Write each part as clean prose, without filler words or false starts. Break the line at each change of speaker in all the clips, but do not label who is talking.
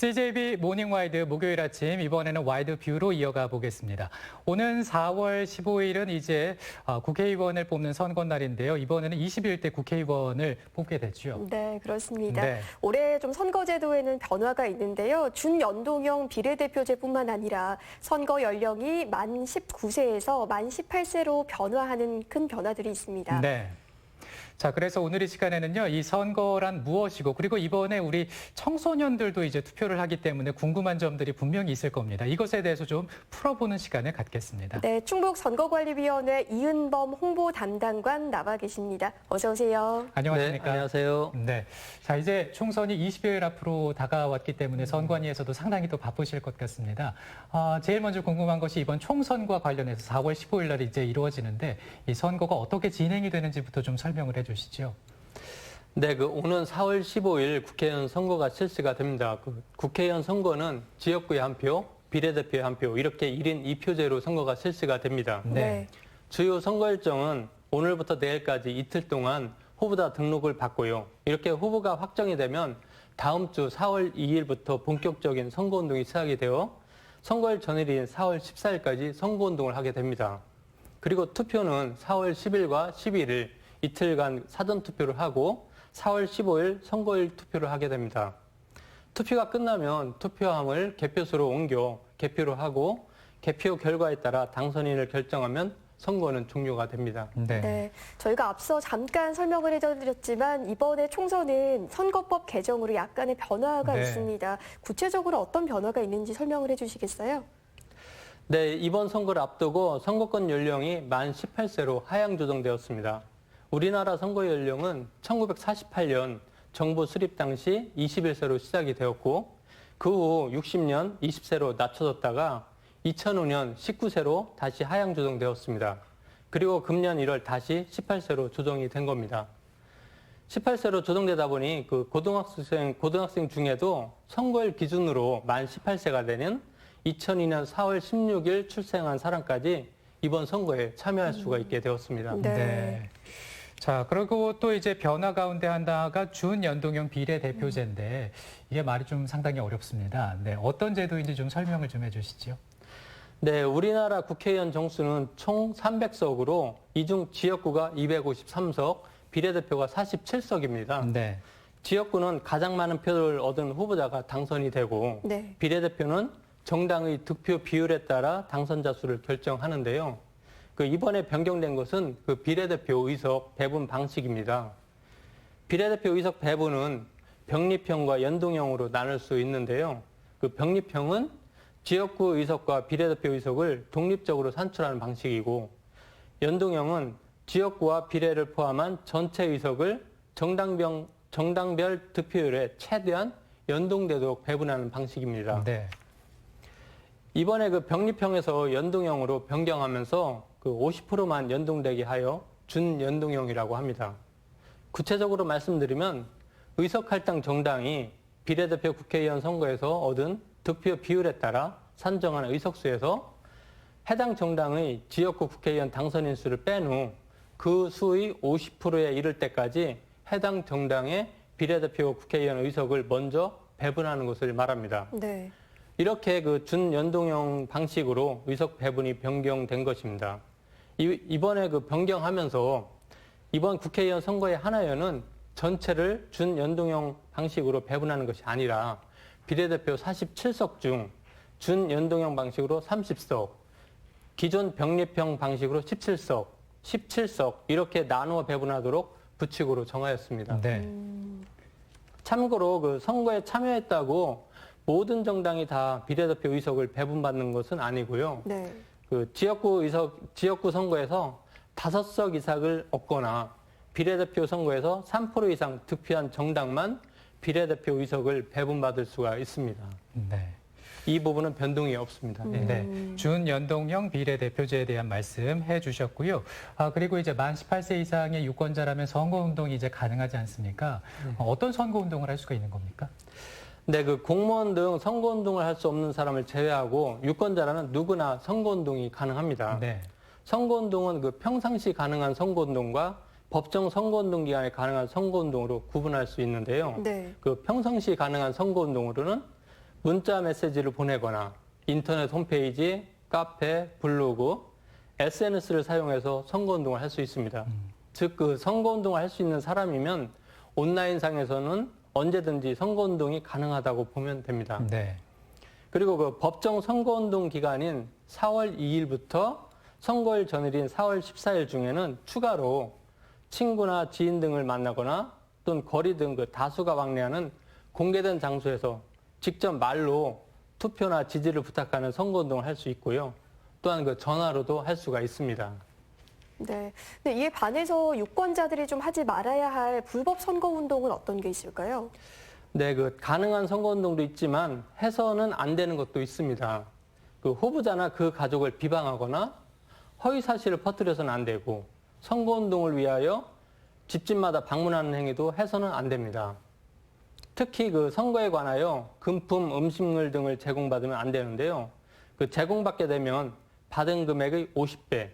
CJB 모닝와이드 목요일 아침 이번에는 와이드 뷰로 이어가 보겠습니다. 오는 4월 15일은 이제 국회의원을 뽑는 선거날인데요. 이번에는 21대 국회의원을 뽑게 됐죠.
네, 그렇습니다.
네.
올해 좀 선거제도에는 변화가 있는데요. 준연동형 비례대표제뿐만 아니라 선거 연령이 만 19세에서 만 18세로 변화하는 큰 변화들이 있습니다.
네. 자, 그래서 오늘 이 시간에는요, 이 선거란 무엇이고, 그리고 이번에 우리 청소년들도 이제 투표를 하기 때문에 궁금한 점들이 분명히 있을 겁니다. 이것에 대해서 좀 풀어보는 시간을 갖겠습니다.
네, 충북선거관리위원회 이은범 홍보담당관 나와 계십니다. 어서 오세요.
안녕하십니까?
네, 안녕하세요.
네. 자, 이제 총선이 20여일 앞으로 다가왔기 때문에 선관위에서도 상당히 또 바쁘실 것 같습니다. 제일 먼저 궁금한 것이 이번 총선과 관련해서 4월 15일 날 이제 이루어지는데 이 선거가 어떻게 진행이 되는지부터 좀 설명을 해주시죠.
네, 오는 4월 15일 국회의원 선거가 실시가 됩니다. 국회의원 선거는 지역구에 한 표, 비례대표에 한 표, 이렇게 1인 2표제로 선거가 실시가 됩니다.
네.
주요 선거 일정은 오늘부터 내일까지 이틀 동안 후보자 등록을 받고요. 이렇게 후보가 확정이 되면 다음 주 4월 2일부터 본격적인 선거운동이 시작이 되어 선거일 전일인 4월 14일까지 선거운동을 하게 됩니다. 그리고 투표는 4월 10일과 11일 이틀간 사전투표를 하고 4월 15일 선거일 투표를 하게 됩니다. 투표가 끝나면 투표함을 개표소로 옮겨 개표를 하고 개표 결과에 따라 당선인을 결정하면 선거는 종료가 됩니다.
네.
네, 저희가 앞서 잠깐 설명을 해드렸지만 이번에 총선은 선거법 개정으로 약간의 변화가
네.
있습니다. 구체적으로 어떤 변화가 있는지 설명을 해주시겠어요?
네, 이번 선거를 앞두고 선거권 연령이 만 18세로 하향 조정되었습니다. 우리나라 선거 연령은 1948년 정부 수립 당시 21세로 시작이 되었고 그 후 60년 20세로 낮춰졌다가 2005년 19세로 다시 하향 조정되었습니다. 그리고 금년 1월 다시 18세로 조정이 된 겁니다. 18세로 조정되다 보니 고등학생 중에도 선거일 기준으로 만 18세가 되는 2002년 4월 16일 출생한 사람까지 이번 선거에 참여할 수가 있게 되었습니다.
네.
자, 그리고 또 이제 변화 가운데 하나가 준연동형 비례대표제인데 이게 말이 좀 상당히 어렵습니다. 네, 어떤 제도인지 좀 설명을 좀 해주시죠.
네, 우리나라 국회의원 정수는 총 300석으로 이 중 지역구가 253석, 비례대표가 47석입니다.
네.
지역구는 가장 많은 표를 얻은 후보자가 당선이 되고
네.
비례대표는 정당의 득표 비율에 따라 당선자 수를 결정하는데요. 이번에 변경된 것은 비례대표 의석 배분 방식입니다. 비례대표 의석 배분은 병립형과 연동형으로 나눌 수 있는데요. 병립형은 지역구 의석과 비례대표 의석을 독립적으로 산출하는 방식이고 연동형은 지역구와 비례를 포함한 전체 의석을 정당별 득표율에 최대한 연동되도록 배분하는 방식입니다.
네.
이번에 병립형에서 연동형으로 변경하면서 50%만 연동되게 하여 준연동형이라고 합니다. 구체적으로 말씀드리면 의석 할당 정당이 비례대표 국회의원 선거에서 얻은 득표 비율에 따라 산정한 의석수에서 해당 정당의 지역구 국회의원 당선인 수를 뺀 후 그 수의 50%에 이를 때까지 해당 정당의 비례대표 국회의원 의석을 먼저 배분하는 것을 말합니다.
네.
이렇게 준연동형 방식으로 의석 배분이 변경된 것입니다. 이번에 변경하면서 이번 국회의원 선거의 하나여는 전체를 준연동형 방식으로 배분하는 것이 아니라 비례대표 47석 중 준연동형 방식으로 30석, 기존 병립형 방식으로 17석 이렇게 나누어 배분하도록 부칙으로 정하였습니다.
네.
참고로 선거에 참여했다고 모든 정당이 다 비례대표 의석을 배분받는 것은 아니고요.
네.
지역구 선거에서 5석 이상을 얻거나 비례대표 선거에서 3% 이상 득표한 정당만 비례대표 의석을 배분받을 수가 있습니다.
네.
이 부분은 변동이 없습니다.
네, 준연동형 비례대표제에 대한 말씀 해주셨고요. 그리고 이제 만 18세 이상의 유권자라면 선거운동이 이제 가능하지 않습니까? 어떤 선거운동을 할 수가 있는 겁니까?
네, 공무원 등 선거운동을 할 수 없는 사람을 제외하고 유권자라는 누구나 선거운동이 가능합니다.
네.
선거운동은 평상시 가능한 선거운동과 법정 선거운동 기간에 가능한 선거운동으로 구분할 수 있는데요.
네.
평상시 가능한 선거운동으로는 문자 메시지를 보내거나 인터넷 홈페이지, 카페, 블로그, SNS를 사용해서 선거운동을 할 수 있습니다. 즉, 그 선거운동을 할 수 있는 사람이면 온라인상에서는 언제든지 선거운동이 가능하다고 보면 됩니다.
네.
그리고 그 법정 선거운동 기간인 4월 2일부터 선거일 전일인 4월 14일 중에는 추가로 친구나 지인 등을 만나거나 또는 거리 등 그 다수가 왕래하는 공개된 장소에서 직접 말로 투표나 지지를 부탁하는 선거운동을 할 수 있고요. 또한 그 전화로도 할 수가 있습니다.
네. 근데 이에 반해서 유권자들이 좀 하지 말아야 할 불법 선거 운동은 어떤 게 있을까요?
네, 그 가능한 선거운동도 있지만 해서는 안 되는 것도 있습니다. 그 후보자나 그 가족을 비방하거나 허위 사실을 퍼뜨려서는 안 되고 선거운동을 위하여 집집마다 방문하는 행위도 해서는 안 됩니다. 특히 그 선거에 관하여 금품, 음식물 등을 제공받으면 안 되는데요. 그 제공받게 되면 받은 금액의 50배,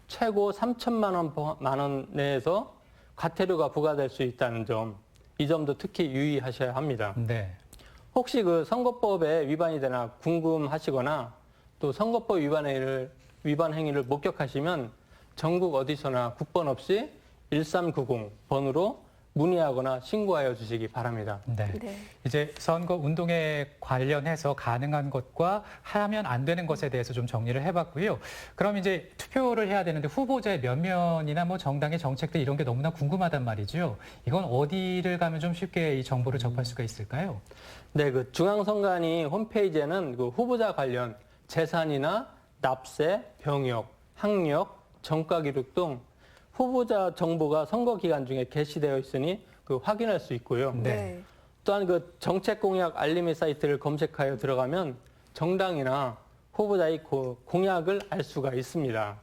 최고 3천만 원 내에서 과태료가 부과될 수 있다는 점, 이 점도 특히 유의하셔야 합니다.
네.
혹시 그 선거법에 위반이 되나 궁금하시거나 또 선거법 위반 행위를 목격하시면 전국 어디서나 국번 없이 1390 번으로 문의하거나 신고하여 주시기 바랍니다.
네.
네.
이제 선거 운동에 관련해서 가능한 것과 하면 안 되는 것에 대해서 좀 정리를 해봤고요. 그럼 이제 투표를 해야 되는데 후보자의 면면이나 뭐 정당의 정책들 이런 게 너무나 궁금하단 말이죠. 이건 어디를 가면 좀 쉽게 이 정보를 접할 수가 있을까요?
네, 그 중앙선관위 홈페이지에는 그 후보자 관련 재산이나 납세, 병역, 학력, 전과 기록 등 후보자 정보가 선거 기간 중에 게시되어 있으니 그 확인할 수 있고요.
네.
또한 그 정책 공약 알림이 사이트를 검색하여 들어가면 정당이나 후보자의 공약을 알 수가 있습니다.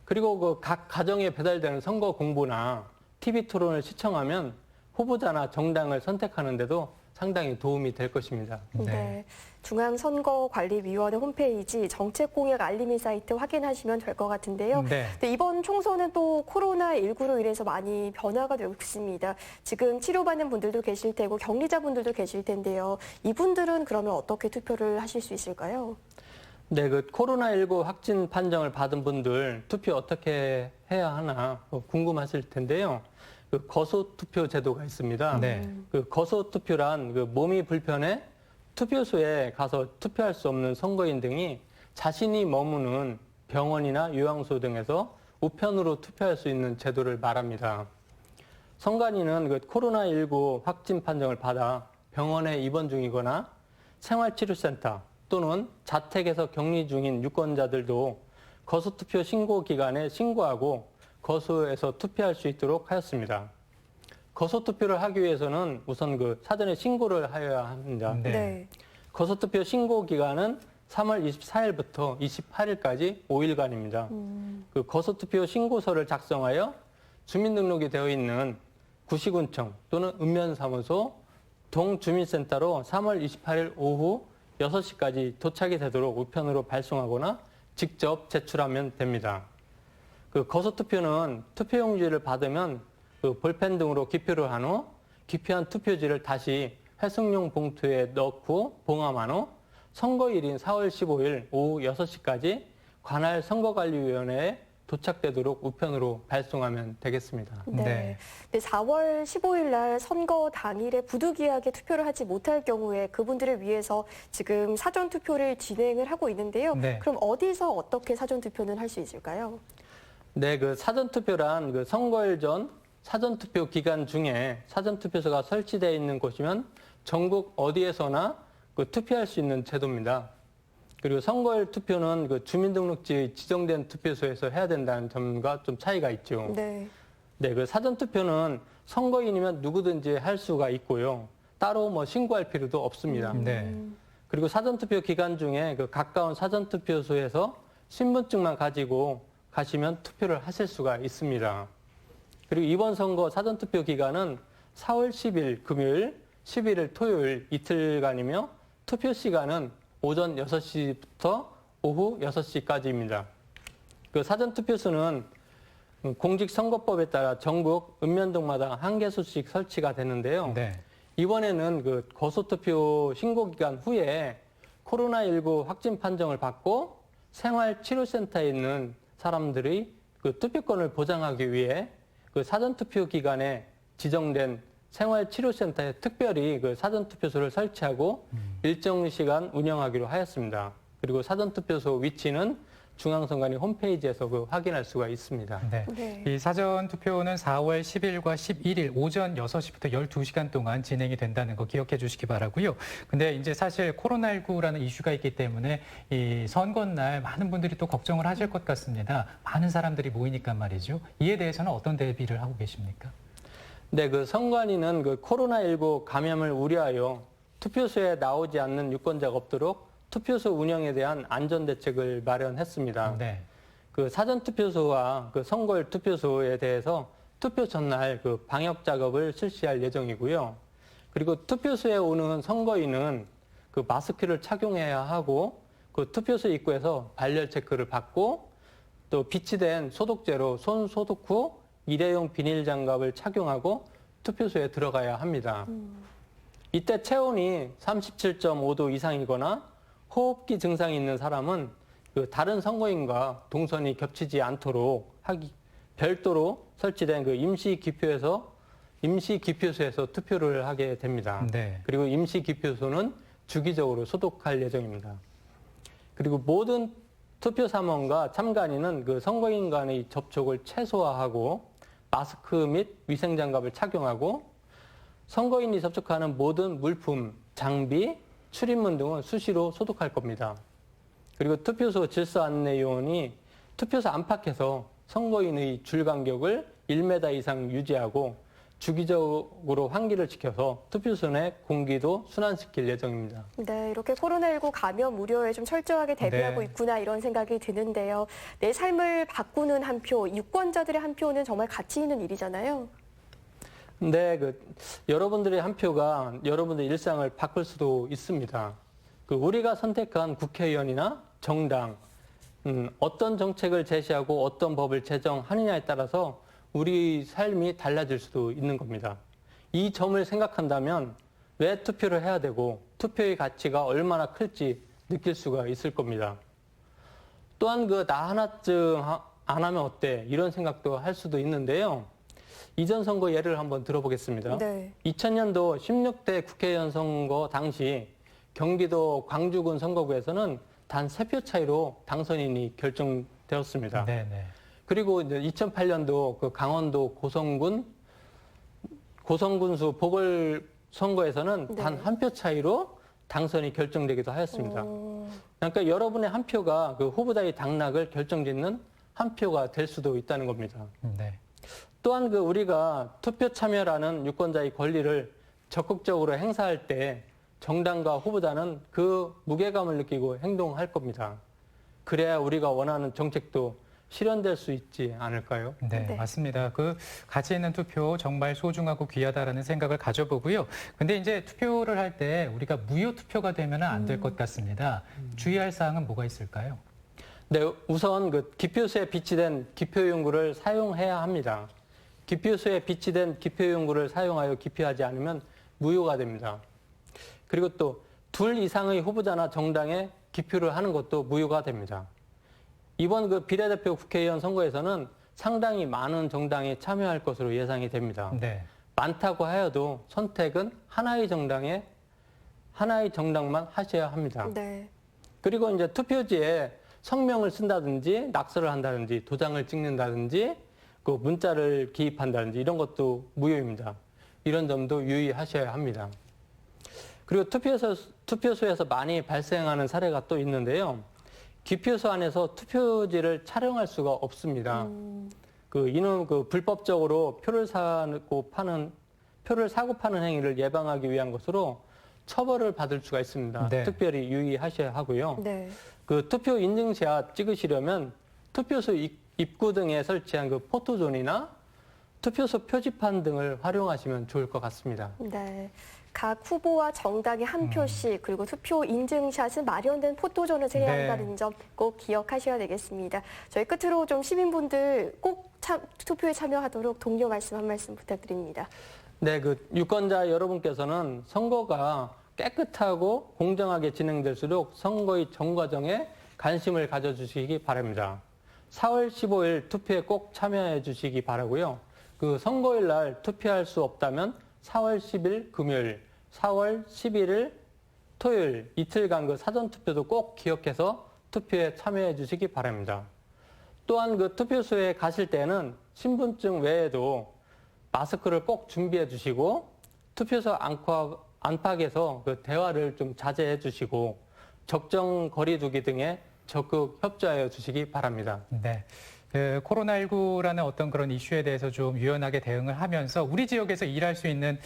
그리고 그 각 가정에 배달되는 선거 공보나 TV 토론을 시청하면 후보자나 정당을 선택하는 데도 상당히 도움이 될 것입니다.
네. 중앙선거관리위원회 홈페이지 정책공약 알림이 사이트 확인하시면 될 것 같은데요.
네.
근데 이번 총선은 또 코로나19로 인해서 많이 변화가 되고 있습니다. 지금 치료받는 분들도 계실 테고 격리자분들도 계실 텐데요. 이분들은 그러면 어떻게 투표를 하실 수 있을까요?
네, 그 코로나19 확진 판정을 받은 분들 투표 어떻게 해야 하나 궁금하실 텐데요. 그 거소 투표 제도가 있습니다.
네.
그 거소 투표란 그 몸이 불편해 투표소에 가서 투표할 수 없는 선거인 등이 자신이 머무는 병원이나 요양소 등에서 우편으로 투표할 수 있는 제도를 말합니다. 선관위는 그 코로나19 확진 판정을 받아 병원에 입원 중이거나 생활치료센터 또는 자택에서 격리 중인 유권자들도 거소투표 신고 기간에 신고하고 거소에서 투표할 수 있도록 하였습니다. 거소투표를 하기 위해서는 우선 그 사전에 신고를 하여야 합니다.
네.
거소투표 신고 기간은 3월 24일부터 28일까지 5일간입니다. 그 거소투표 신고서를 작성하여 주민등록이 되어 있는 구시군청 또는 읍면사무소, 동주민센터로 3월 28일 오후 6시까지 도착이 되도록 우편으로 발송하거나 직접 제출하면 됩니다. 그 거소투표는 투표용지를 받으면 그 볼펜 등으로 기표를 한 후 기표한 투표지를 다시 회송용 봉투에 넣고 봉함한 후 선거일인 4월 15일 오후 6시까지 관할 선거관리위원회에 도착되도록 우편으로 발송하면 되겠습니다.
네.
네.
근데 4월 15일 날 선거 당일에 부득이하게 투표를 하지 못할 경우에 그분들을 위해서 지금 사전 투표를 진행을 하고 있는데요.
네.
그럼 어디서 어떻게 사전 투표는 할 수 있을까요?
네, 그 사전투표란 그 선거일 전 사전투표 기간 중에 사전투표소가 설치되어 있는 곳이면 전국 어디에서나 그 투표할 수 있는 제도입니다. 그리고 선거일 투표는 그 주민등록지의 지정된 투표소에서 해야 된다는 점과 좀 차이가 있죠.
네.
네, 그 사전투표는 선거인이면 누구든지 할 수가 있고요. 따로 뭐 신고할 필요도 없습니다.
네.
그리고 사전투표 기간 중에 그 가까운 사전투표소에서 신분증만 가지고 가시면 투표를 하실 수가 있습니다. 그리고 이번 선거 사전투표 기간은 4월 10일 금요일, 11일 토요일 이틀간이며 투표 시간은 오전 6시부터 오후 6시까지입니다. 그 사전투표소는 공직선거법에 따라 전국 읍면동마다 한 개소씩 설치가 되는데요.
네.
이번에는 그 거소투표 신고 기간 후에 코로나19 확진 판정을 받고 생활치료센터에 있는 사람들의 그 투표권을 보장하기 위해 그 사전투표 기간에 지정된 생활치료센터에 특별히 그 사전투표소를 설치하고 일정 시간 운영하기로 하였습니다. 그리고 사전투표소 위치는 중앙선관위 홈페이지에서 확인할 수가 있습니다.
네.
네.
이 사전 투표는 4월 10일과 11일 오전 6시부터 12시간 동안 진행이 된다는 거 기억해 주시기 바라고요. 근데 이제 사실 코로나19라는 이슈가 있기 때문에 이 선거날 많은 분들이 또 걱정을 하실 것 같습니다. 많은 사람들이 모이니까 말이죠. 이에 대해서는 어떤 대비를 하고 계십니까?
네, 그 선관위는 그 코로나19 감염을 우려하여 투표소에 나오지 않는 유권자가 없도록 투표소 운영에 대한 안전 대책을 마련했습니다.
네.
그 사전 투표소와 그 선거일 투표소에 대해서 투표 전날 그 방역 작업을 실시할 예정이고요. 그리고 투표소에 오는 선거인은 그 마스크를 착용해야 하고 그 투표소 입구에서 발열 체크를 받고 또 비치된 소독제로 손 소독 후 일회용 비닐 장갑을 착용하고 투표소에 들어가야 합니다. 이때 체온이 37.5도 이상이거나 호흡기 증상이 있는 사람은 그 다른 선거인과 동선이 겹치지 않도록 별도로 설치된 그 임시 기표소에서 투표를 하게 됩니다.
네.
그리고 임시 기표소는 주기적으로 소독할 예정입니다. 그리고 모든 투표 사무원과 참관인은 그 선거인 간의 접촉을 최소화하고 마스크 및 위생 장갑을 착용하고 선거인이 접촉하는 모든 물품, 장비, 출입문 등은 수시로 소독할 겁니다. 그리고 투표소 질서 안내 요원이 투표소 안팎에서 선거인의 줄 간격을 1m 이상 유지하고 주기적으로 환기를 지켜서 투표소 내 공기도 순환시킬 예정입니다.
네, 이렇게 코로나19 감염 우려에 좀 철저하게 대비하고
네.
있구나 이런 생각이 드는데요. 내 삶을 바꾸는 한 표, 유권자들의 한 표는 정말 가치 있는 일이잖아요.
네, 여러분들의 한 표가 여러분들의 일상을 바꿀 수도 있습니다. 우리가 선택한 국회의원이나 정당, 어떤 정책을 제시하고 어떤 법을 제정하느냐에 따라서 우리 삶이 달라질 수도 있는 겁니다. 이 점을 생각한다면 왜 투표를 해야 되고 투표의 가치가 얼마나 클지 느낄 수가 있을 겁니다. 또한 나 하나쯤 안 하면 어때? 이런 생각도 할 수도 있는데요. 이전 선거 예를 한번 들어보겠습니다.
네.
2000년도 16대 국회의원 선거 당시 경기도 광주군 선거구에서는 단 3표 차이로 당선인이 결정되었습니다.
네, 네.
그리고 이제 2008년도 그 강원도 고성군수 보궐선거에서는
네.
단 한 표 차이로 당선이 결정되기도 하였습니다. 그러니까 여러분의 한 표가 그 후보자의 당락을 결정짓는 한 표가 될 수도 있다는 겁니다.
네.
또한 우리가 투표 참여라는 유권자의 권리를 적극적으로 행사할 때 정당과 후보자는 그 무게감을 느끼고 행동할 겁니다. 그래야 우리가 원하는 정책도 실현될 수 있지 않을까요?
네,
네.
맞습니다. 그 가치 있는 투표 정말 소중하고 귀하다라는 생각을 가져보고요. 근데 이제 투표를 할 때 우리가 무효 투표가 되면 안 될 것 같습니다. 주의할 사항은 뭐가 있을까요?
네, 우선 기표소에 비치된 기표용구를 사용해야 합니다. 기표소에 비치된 기표용구를 사용하여 기표하지 않으면 무효가 됩니다. 그리고 또 둘 이상의 후보자나 정당에 기표를 하는 것도 무효가 됩니다. 이번 비례대표 국회의원 선거에서는 상당히 많은 정당이 참여할 것으로 예상이 됩니다.
네.
많다고 하여도 선택은 하나의 정당만 하셔야 합니다.
네.
그리고 이제 투표지에 성명을 쓴다든지 낙서를 한다든지 도장을 찍는다든지 문자를 기입한다든지 이런 것도 무효입니다. 이런 점도 유의하셔야 합니다. 그리고 투표소에서 많이 발생하는 사례가 또 있는데요. 기표소 안에서 투표지를 촬영할 수가 없습니다. 이는 불법적으로 표를 사고 파는 행위를 예방하기 위한 것으로 처벌을 받을 수가 있습니다.
네.
특별히 유의하셔야 하고요.
네.
투표 인증샷 찍으시려면 투표소 입구 등에 설치한 포토존이나 투표소 표지판 등을 활용하시면 좋을 것 같습니다.
네. 각 후보와 정당이 한 표씩 그리고 투표 인증샷은 마련된 포토존을 세야
네.
한다는 점 꼭 기억하셔야 되겠습니다. 저희 끝으로 좀 시민분들 꼭 투표에 참여하도록 독려 말씀 한 말씀 부탁드립니다.
네, 그 유권자 여러분께서는 선거가 깨끗하고 공정하게 진행될수록 선거의 전 과정에 관심을 가져주시기 바랍니다. 4월 15일 투표에 꼭 참여해 주시기 바라고요. 그 선거일 날 투표할 수 없다면 4월 10일 금요일, 4월 11일 토요일 이틀간 그 사전 투표도 꼭 기억해서 투표에 참여해 주시기 바랍니다. 또한 그 투표소에 가실 때는 신분증 외에도 마스크를 꼭 준비해 주시고 투표소 안팎에서 그 대화를 좀 자제해 주시고 적정 거리 두기 등에 적극 협조하여 주시기 바랍니다.
네. 그 코로나19라는 어떤 그런 이슈에 대해서 좀 유연하게 대응을 하면서 우리 지역에서 일할 수 있는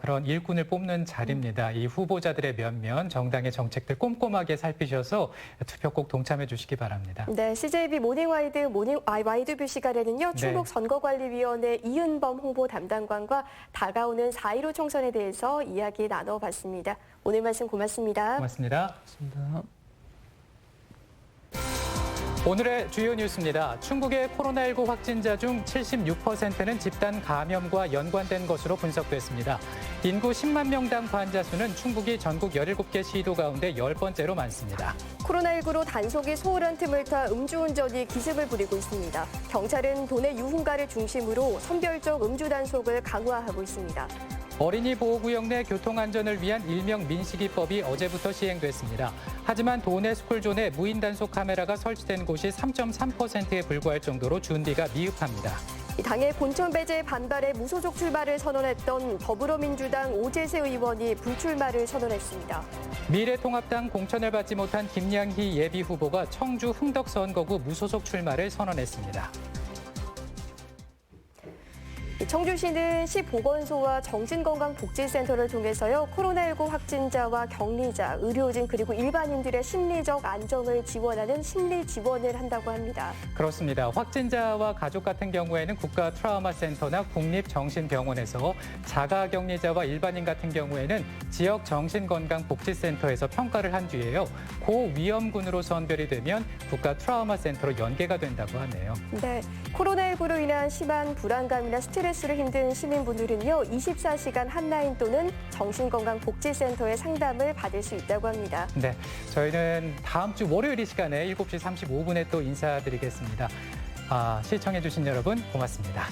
그런 일꾼을 뽑는 자리입니다. 이 후보자들의 면면, 정당의 정책들 꼼꼼하게 살피셔서 투표 꼭 동참해 주시기 바랍니다.
네, CJB 와이드뷰 시간에는요, 충북 선거관리위원회 이은범 홍보 담당관과 다가오는 4.15 총선에 대해서 이야기 나눠봤습니다. 오늘 말씀 고맙습니다.
고맙습니다.
고맙습니다.
오늘의 주요 뉴스입니다. 충북의 코로나19 확진자 중 76%는 집단 감염과 연관된 것으로 분석됐습니다. 인구 10만 명당 환자 수는 충북이 전국 17개 시도 가운데 10번째로 많습니다.
코로나19로 단속이 소홀한 틈을 타 음주운전이 기습을 부리고 있습니다. 경찰은 도내 유흥가를 중심으로 선별적 음주 단속을 강화하고 있습니다.
어린이 보호구역 내 교통안전을 위한 일명 민식이법이 어제부터 시행됐습니다. 하지만 도내 스쿨존에 무인 단속 카메라가 설치된 곳이 3.3%에 불과할 정도로 준비가 미흡합니다.
당의 본청 배제 반발에 무소속 출마를 선언했던 더불어민주당 오재세 의원이 불출마를 선언했습니다.
미래통합당 공천을 받지 못한 김양희 예비후보가 청주 흥덕선거구 무소속 출마를 선언했습니다.
청주시는 시보건소와 정신건강복지센터를 통해서요, 코로나19 확진자와 격리자, 의료진 그리고 일반인들의 심리적 안정을 지원하는 심리 지원을 한다고 합니다.
그렇습니다. 확진자와 가족 같은 경우에는 국가 트라우마 센터나 국립정신병원에서, 자가격리자와 일반인 같은 경우에는 지역 정신건강복지센터에서 평가를 한 뒤에요, 고위험군으로 선별이 되면 국가 트라우마 센터로 연계가 된다고 하네요.
네, 코로나19로 인한 심한 불안감이나 스트레스를 힘든 시민분들은요, 24시간 핫라인 또는 정신건강복지센터의 상담을 받을 수 있다고 합니다.
네, 저희는 다음 주 월요일 이 시간에 7시 35분에 또 인사드리겠습니다. 시청해주신 여러분 고맙습니다.